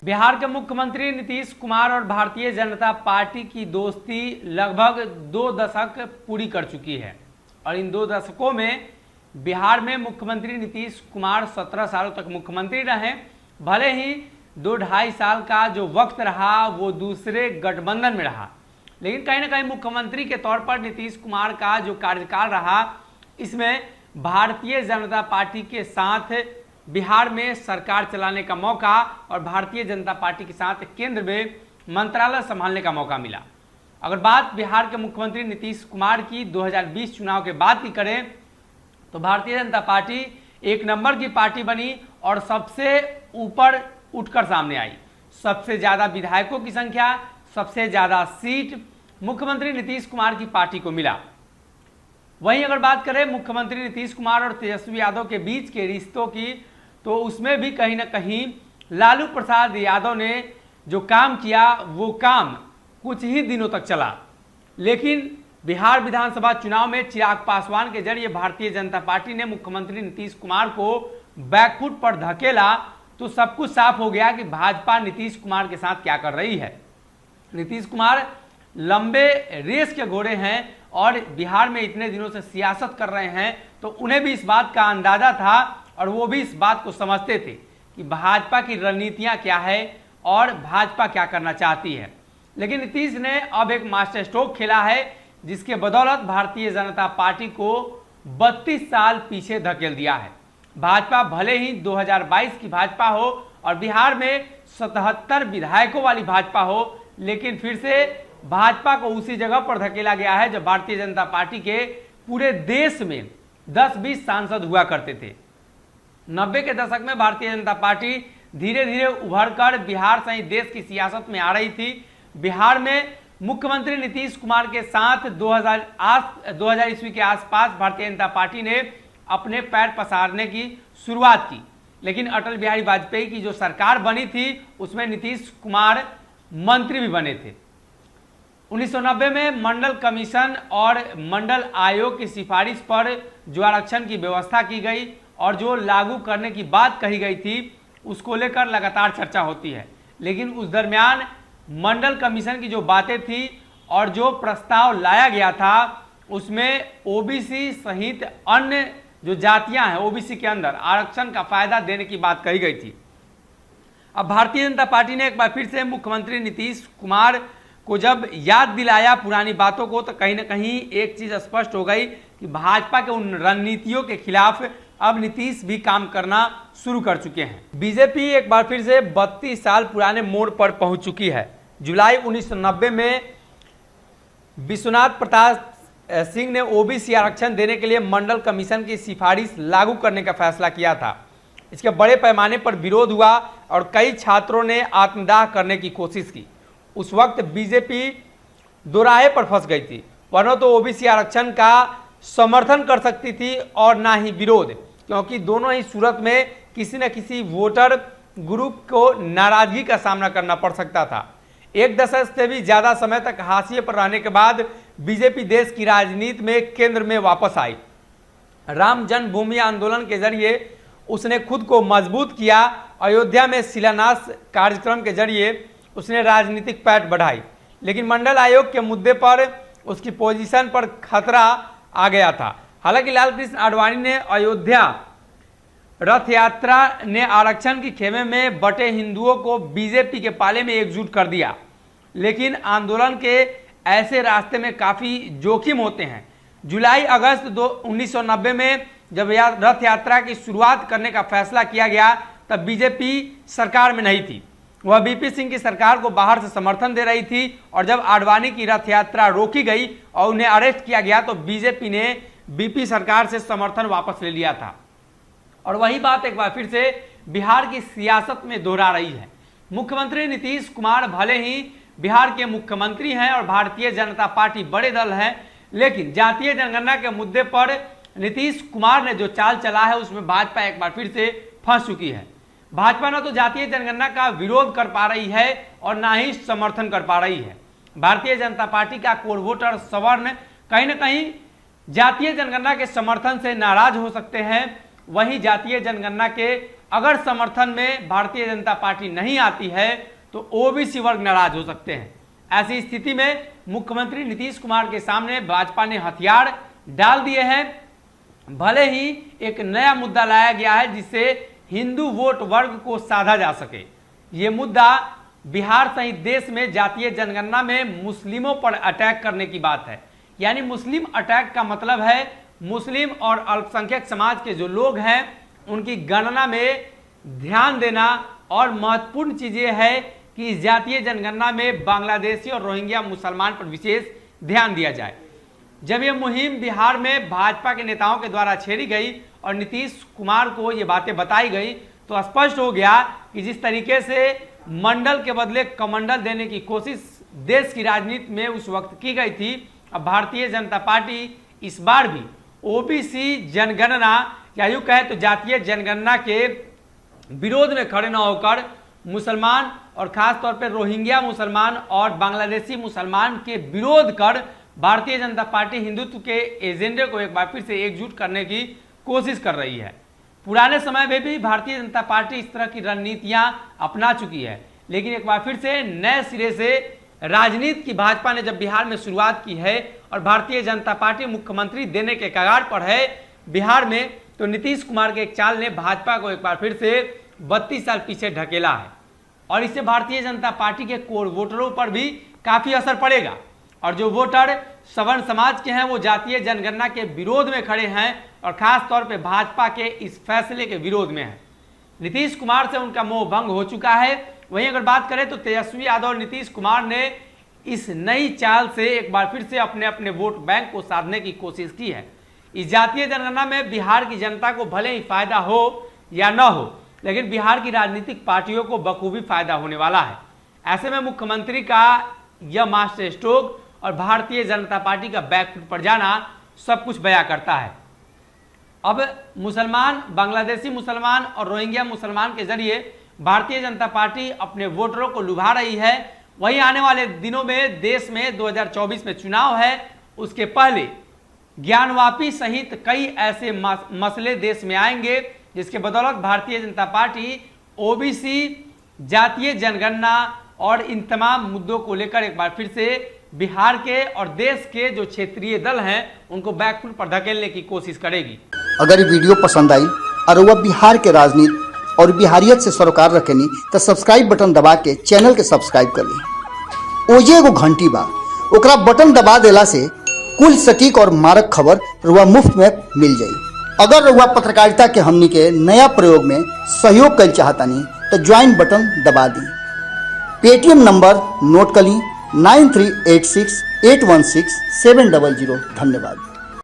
बिहार के मुख्यमंत्री नीतीश कुमार और भारतीय जनता पार्टी की दोस्ती लगभग 2 दशक पूरी कर चुकी है और इन 2 दशकों में बिहार में मुख्यमंत्री नीतीश कुमार 17 सालों तक मुख्यमंत्री रहे। भले ही 2-2.5 साल का जो वक्त रहा वो दूसरे गठबंधन में रहा, लेकिन कहीं ना कहीं मुख्यमंत्री के तौर पर नीतीश कुमार का जो कार्यकाल रहा इसमें भारतीय जनता पार्टी के साथ बिहार में सरकार चलाने का मौका और भारतीय जनता पार्टी के साथ केंद्र में मंत्रालय संभालने का मौका मिला। अगर बात बिहार के मुख्यमंत्री नीतीश कुमार की 2020 चुनाव के बाद की करें तो भारतीय जनता पार्टी 1 नंबर की पार्टी बनी और सबसे ऊपर उठकर सामने आई। सबसे ज्यादा विधायकों की संख्या, सबसे ज्यादा सीट मुख्यमंत्री नीतीश कुमार की पार्टी को मिला। वहीं अगर बात करें मुख्यमंत्री नीतीश कुमार और तेजस्वी यादव के बीच के रिश्तों की, तो उसमें भी कहीं ना कहीं लालू प्रसाद यादव ने जो काम किया वो काम कुछ ही दिनों तक चला, लेकिन बिहार विधानसभा चुनाव में चिराग पासवान के जरिए भारतीय जनता पार्टी ने मुख्यमंत्री नीतीश कुमार को बैकफुट पर धकेला तो सब कुछ साफ हो गया कि भाजपा नीतीश कुमार के साथ क्या कर रही है। नीतीश कुमार लंबे रेस के घोड़े हैं और बिहार में इतने दिनों से सियासत कर रहे हैं, तो उन्हें भी इस बात का अंदाजा था और वो भी इस बात को समझते थे कि भाजपा की रणनीतियां क्या है और भाजपा क्या करना चाहती है। लेकिन नीतीश ने अब एक मास्टर स्ट्रोक खेला है जिसके बदौलत भारतीय जनता पार्टी को 32 साल पीछे धकेल दिया है। भाजपा भले ही 2022 की भाजपा हो और बिहार में 77 विधायकों वाली भाजपा हो, लेकिन फिर से भाजपा को उसी जगह पर धकेला गया है जब भारतीय जनता पार्टी के पूरे देश में 10-20 सांसद हुआ करते थे। 90 के दशक में भारतीय जनता पार्टी धीरे धीरे उभरकर बिहार सहित देश की सियासत में आ रही थी। बिहार में मुख्यमंत्री नीतीश कुमार के साथ 2000 ईस्वी के आसपास भारतीय जनता पार्टी ने अपने पैर पसारने की शुरुआत की, लेकिन अटल बिहारी वाजपेयी की जो सरकार बनी थी उसमें नीतीश कुमार मंत्री भी बने थे। 1990 में मंडल कमीशन और मंडल आयोग की सिफारिश पर जो आरक्षण की व्यवस्था की गई और जो लागू करने की बात कही गई थी उसको लेकर लगातार चर्चा होती है, लेकिन उस दरमियान मंडल कमीशन की जो बातें थी और जो प्रस्ताव लाया गया था उसमें ओबीसी सहित अन्य जो जातियां हैं ओबीसी के अंदर आरक्षण का फायदा देने की बात कही गई थी। अब भारतीय जनता पार्टी ने एक बार फिर से मुख्यमंत्री नीतीश कुमार को जब याद दिलाया पुरानी बातों को, तो कहीं ना कहीं एक चीज स्पष्ट हो गई कि भाजपा के उन रणनीतियों के खिलाफ अब नीतीश भी काम करना शुरू कर चुके हैं। बीजेपी एक बार फिर से 32 साल पुराने मोड़ पर पहुंच चुकी है। जुलाई 1990 में विश्वनाथ प्रताप सिंह ने ओबीसी आरक्षण देने के लिए मंडल कमीशन की सिफारिश लागू करने का फैसला किया था। इसके बड़े पैमाने पर विरोध हुआ और कई छात्रों ने आत्मदाह करने की कोशिश की। उस वक्त बीजेपी दोराहे पर फंस गई थी, वरना तो ओबीसी आरक्षण का समर्थन कर सकती थी और ना ही विरोध, क्योंकि दोनों ही सूरत में किसी न किसी वोटर ग्रुप को नाराजगी का सामना करना पड़ सकता था। 1 दशक से भी ज्यादा समय तक हाशिए पर रहने के बाद बीजेपी देश की राजनीति में केंद्र में वापस आई। राम जन्मभूमि आंदोलन के जरिए उसने खुद को मजबूत किया। अयोध्या में शिलान्यास कार्यक्रम के जरिए उसने राजनीतिक पैठ बढ़ाई, लेकिन मंडल आयोग के मुद्दे पर उसकी पोजीशन पर खतरा आ गया था। हालांकि लालकृष्ण आडवाणी ने अयोध्या रथ यात्रा ने आरक्षण की खेमे में बटे हिंदुओं को बीजेपी के पाले में एकजुट कर दिया, लेकिन आंदोलन के ऐसे रास्ते में काफी जोखिम होते हैं। जुलाई अगस्त 1990 में जब रथ यात्रा की शुरुआत करने का फैसला किया गया तब बीजेपी सरकार में नहीं थी, वह बीपी सिंह की सरकार को बाहर से समर्थन दे रही थी। और जब आडवाणी की रथ यात्रा रोकी गई और उन्हें अरेस्ट किया गया तो बीजेपी ने बीपी सरकार से समर्थन वापस ले लिया था। और वही बात एक बार फिर से बिहार की सियासत में दोहरा रही है। मुख्यमंत्री नीतीश कुमार भले ही बिहार के मुख्यमंत्री हैं और भारतीय जनता पार्टी बड़े दल है, लेकिन जातीय जनगणना के मुद्दे पर नीतीश कुमार ने जो चाल चला है उसमें भाजपा एक बार फिर से फंस चुकी है। भाजपा न तो जातीय जनगणना का विरोध कर पा रही है और ना ही समर्थन कर पा रही है। भारतीय जनता पार्टी का कोर वोटर सवर्ण कहीं ना कहीं जातीय जनगणना के समर्थन से नाराज हो सकते हैं, वहीं जातीय जनगणना के अगर समर्थन में भारतीय जनता पार्टी नहीं आती है तो ओबीसी वर्ग नाराज हो सकते हैं। ऐसी स्थिति में मुख्यमंत्री नीतीश कुमार के सामने भाजपा ने हथियार डाल दिए हैं। भले ही एक नया मुद्दा लाया गया है जिससे हिंदू वोट वर्ग को साधा जा सके। ये मुद्दा बिहार सहित देश में जातीय जनगणना में मुस्लिमों पर अटैक करने की बात है। यानी मुस्लिम अटैक का मतलब है मुस्लिम और अल्पसंख्यक समाज के जो लोग हैं उनकी गणना में ध्यान देना। और महत्वपूर्ण चीजें है कि इस जातीय जनगणना में बांग्लादेशी और रोहिंग्या मुसलमान पर विशेष ध्यान दिया जाए। जब यह मुहिम बिहार में भाजपा के नेताओं के द्वारा छेड़ी गई और नीतीश कुमार को ये बातें बताई गई तो स्पष्ट हो गया कि जिस तरीके से मंडल के बदले कमंडल देने की कोशिश देश की राजनीति में उस वक्त की गई थी, अब भारतीय जनता पार्टी इस बार भी ओबीसी जनगणना या यूं कहे तो जातीय जनगणना के विरोध में खड़े न होकर मुसलमान और खास तौर पर रोहिंग्या मुसलमान और बांग्लादेशी मुसलमान के विरोध कर भारतीय जनता पार्टी हिंदुत्व के एजेंडे को एक बार फिर से एकजुट करने की कोशिश कर रही है। पुराने समय में भी भारतीय जनता पार्टी इस तरह की रणनीतियां अपना चुकी है, लेकिन एक बार फिर से नए सिरे से राजनीति की भाजपा ने जब बिहार में शुरुआत की है और भारतीय जनता पार्टी मुख्यमंत्री देने के कगार पर है बिहार में, तो नीतीश कुमार के एक चाल ने भाजपा को एक बार फिर से 32 साल पीछे ढकेला है और इससे भारतीय जनता पार्टी के कोर वोटरों पर भी काफी असर पड़ेगा। और जो वोटर सवर्ण समाज के हैं वो जातीय जनगणना के विरोध में खड़े हैं और खास तौर पे भाजपा के इस फैसले के विरोध में हैं। नीतीश कुमार से उनका मोह भंग हो चुका है। वहीं अगर बात करें तो तेजस्वी यादव और नीतीश कुमार ने इस नई चाल से एक बार फिर से अपने अपने वोट बैंक को साधने की कोशिश की है। इस जातीय जनगणना में बिहार की जनता को भले ही फायदा हो या न हो, लेकिन बिहार की राजनीतिक पार्टियों को बखूबी फायदा होने वाला है। ऐसे में मुख्यमंत्री का यह मास्टर स्ट्रोक और भारतीय जनता पार्टी का बैकफुट पर जाना सब कुछ बयां करता है। अब मुसलमान, बांग्लादेशी मुसलमान और रोहिंग्या मुसलमान के जरिए भारतीय जनता पार्टी अपने वोटरों को लुभा रही है। वहीं आने वाले दिनों में देश में 2024 में चुनाव है, उसके पहले ज्ञानवापी सहित कई ऐसे मसले देश में आएंगे जिसके बदौलत भारतीय जनता पार्टी ओबीसी, जातीय जनगणना और इन तमाम मुद्दों को लेकर एक बार फिर से बिहार के और देश के जो क्षेत्रीय दल हैं उनको बैकफुट पर धकेलने की कोशिश करेगी। अगर ये वीडियो पसंद आई और वह बिहार के राजनीति और बिहारियत से सरोकार रखेनी तो सब्सक्राइब बटन दबा के चैनल के सब्सक्राइब कर ली। ओजे एगो घंटी बा, ओकरा बटन दबा देला से कुल सटीक और मारक खबर रुआ मुफ्त में मिल जाई। अगर रुआ पत्रकारिता के हमनी के नया प्रयोग में सहयोग कर चाहतानी तो ज्वाइन बटन दबा दी। पेटीएम नंबर नोट कर ली 9386816700। धन्यवाद।